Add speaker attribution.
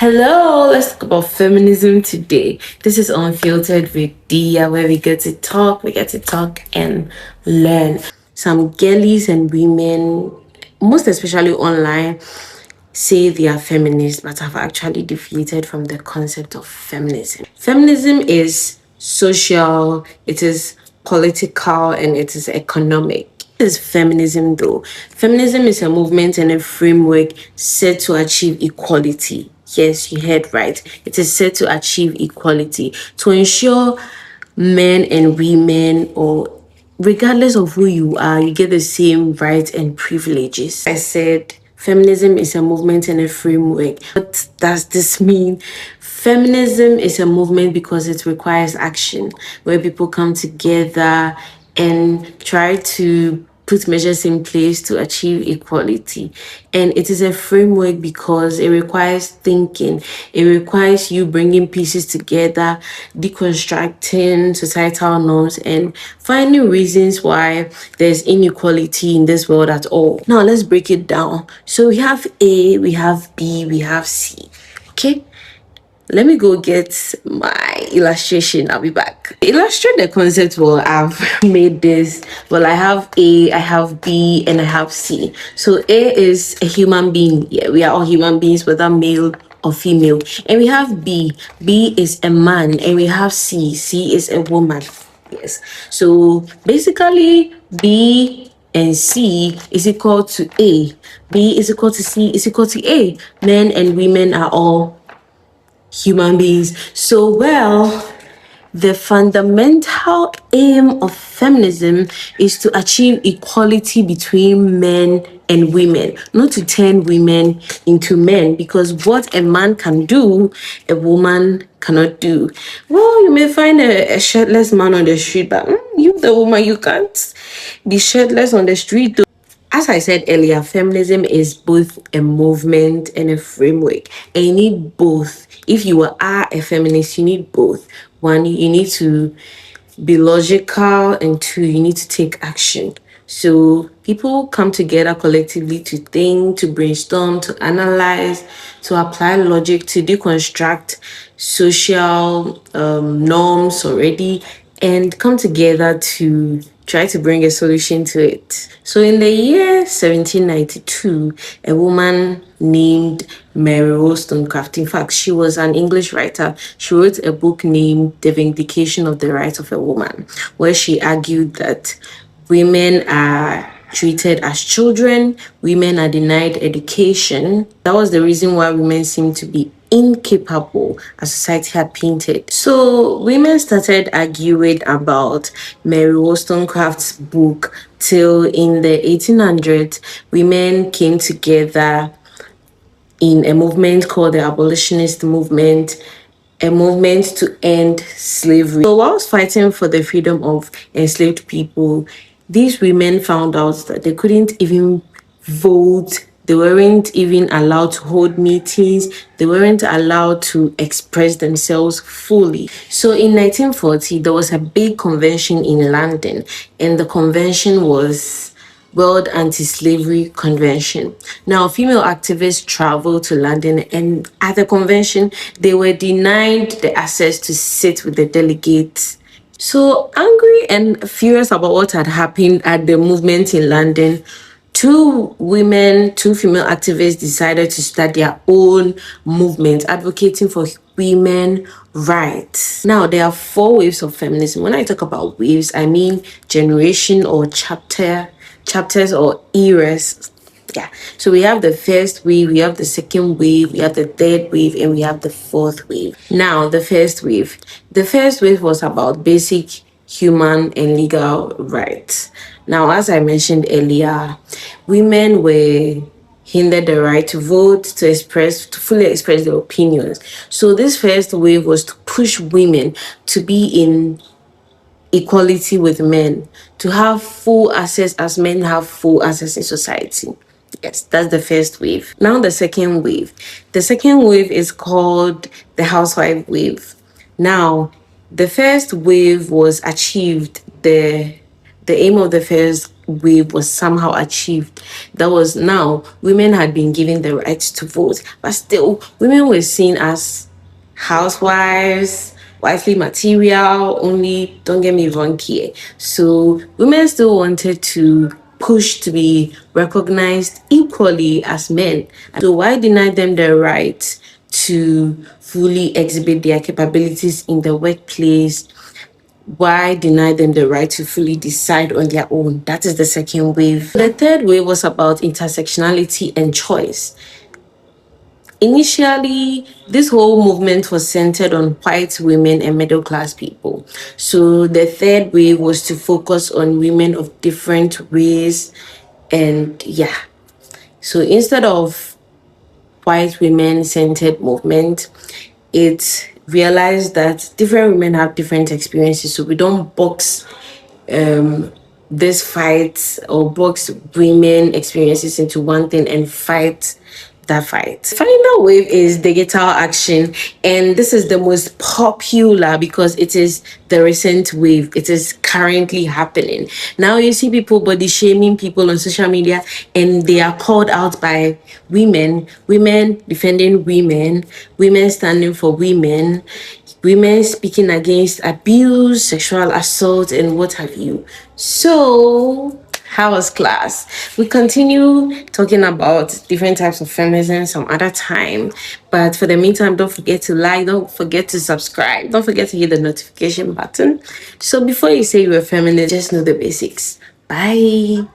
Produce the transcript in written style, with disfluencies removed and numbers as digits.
Speaker 1: Hello, let's talk about feminism today. This is Unfiltered with Dia, where we get to talk and learn. Some girlies and women, most especially online, say they are feminists, but have actually defeated from the concept of feminism. Feminism is social, it is political, and it is economic. What is feminism though? Feminism is a movement and a framework set to achieve equality. Yes, you heard right. It is set to achieve equality to ensure men and women, or regardless of who you are, you get the same rights and privileges. I said feminism is a movement and a framework. What does this mean? Feminism is a movement because it requires action where people come together and try to put measures in place to achieve equality. And it is a framework because it requires thinking. It requires you bringing pieces together, deconstructing societal norms, and finding reasons why there's inequality in this world at all. Now, let's break it down. So we have A, we have B, we have C. Okay? Let me go get my illustration. I'll be back. To illustrate the concept, well, I've made this. Well, I have A, I have B, and I have C. So A is a human being. Yeah, we are all human beings, whether male or female. And we have B. B is a man. And we have C. C is a woman. Yes. So basically, B and C is equal to A. B is equal to C is equal to A. Men and women are all human beings. So, well, the fundamental aim of feminism is to achieve equality between men and women, not to turn women into men, because what a man can do, a woman cannot do. Well, you may find a shirtless man on the street, but you, the woman, you can't be shirtless on the street. As I said earlier, feminism is both a movement and a framework, and you need both. If you are a feminist, you need both. One, you need to be logical, and two, you need to take action. So people come together collectively to think, to brainstorm, to analyze, to apply logic, to deconstruct social norms already, and come together to try to bring a solution to it. So in the year 1792, a woman named Mary Wollstonecraft, in fact, she was an English writer. She wrote a book named The Vindication of the Rights of a Woman, where she argued that women are treated as children, women are denied education. That was the reason why women seem to be incapable, as society had painted. So women started arguing about Mary Wollstonecraft's book till in the 1800s, women came together in a movement called the abolitionist movement, a movement to end slavery. So whilst fighting for the freedom of enslaved people, these women found out that they couldn't even vote. They weren't even allowed to hold meetings. They weren't allowed to express themselves fully. So in 1940, there was a big convention in London, and the convention was World Anti-Slavery Convention. Now, female activists traveled to London, and at the convention, they were denied the access to sit with the delegates. So, angry and furious about what had happened at the movement in London, two female activists decided to start their own movement advocating for women rights. Now, there are four waves of feminism. When I talk about waves, I mean generation or chapters or eras. Yeah. So we have the first wave, we have the second wave, we have the third wave, and we have the fourth wave. Now, the first wave. The first wave was about basic human and legal rights. Now, as I mentioned earlier, women were hindered the right to vote, to fully express their opinions. So this first wave was to push women to be in equality with men, to have full access as men have full access in society. Yes, that's the first wave. Now the second wave. The second wave is called the housewife wave. Now, the first wave was achieved. The aim of the first wave was somehow achieved. That was now women had been given the right to vote, but still women were seen as housewives, wifely material only. Don't get me wrong here. So women still wanted to push to be recognized equally as men. So why deny them the right to fully exhibit their capabilities in the workplace? Why deny them the right to fully decide on their own? That is the second wave. The third wave was about intersectionality and choice. Initially, this whole movement was centered on white women and middle class people. So the third wave was to focus on women of different race, and yeah. So instead of white women centered movement, it realized that different women have different experiences. So we don't box this fight or box women experiences into one thing and fight that fight. Final wave is digital action, and this is the most popular because it is the recent wave. It is currently happening. Now you see people body shaming people on social media, and they are called out by women defending women standing for women speaking against abuse, sexual assault, and what have you. So, how was class? We continue talking about different types of feminism some other time. But for the meantime, don't forget to like, don't forget to subscribe, don't forget to hit the notification button. So before you say you're a feminist, just know the basics. Bye.